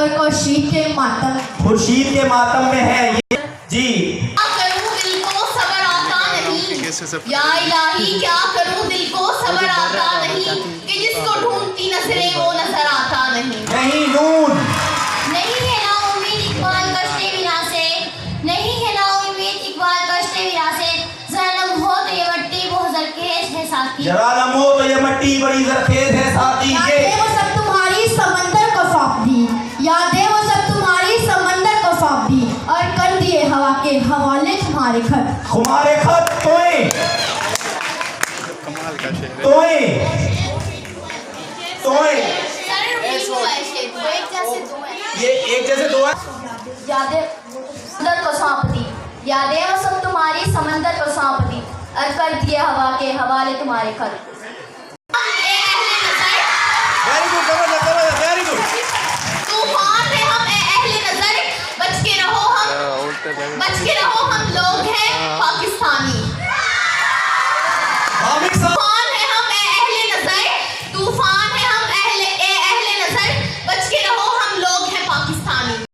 मगर खुर्शीद के मातम, खुर्शीद के मातम में है ये जी। क्या करूं दिल को सबर आता नहीं, या इलाही क्या करूं दिल को सबर आता नहीं, कि जिसको ढूंढती नजरें वो नजर आता नहीं। नहीं नून नहीं है ना उम्मीद इकबाल कश्ते विना से, नहीं है ना उम्मीद इकबाल कश्ते विना से, जन्म हो तो ये मट्टी बहुत जरखेज है साथी, जरा लम्हो तो ये मट्टी बड़ी जरखेज है साथी के। यादें वो सब तुम्हारी समंदर को सौंप दी, यादें वो सब तुम्हारी समंदर को सौंप दी, और कर दिए हवा के हवाले तुम्हारे खत। तुम्हारे खत तोए तोए तोए ये एक जैसे दो है। यादें समंदर को सौंप दी, यादें वो सब तुम्हारी समंदर को सौंप दी, और कर दिए हवा के हवाले तुम्हारे खत। वेरी गुड, जबरदस्त, वेरी गुड। तूफान में हम ए अहले नजर, बच के रहो हम, बच के रहो हम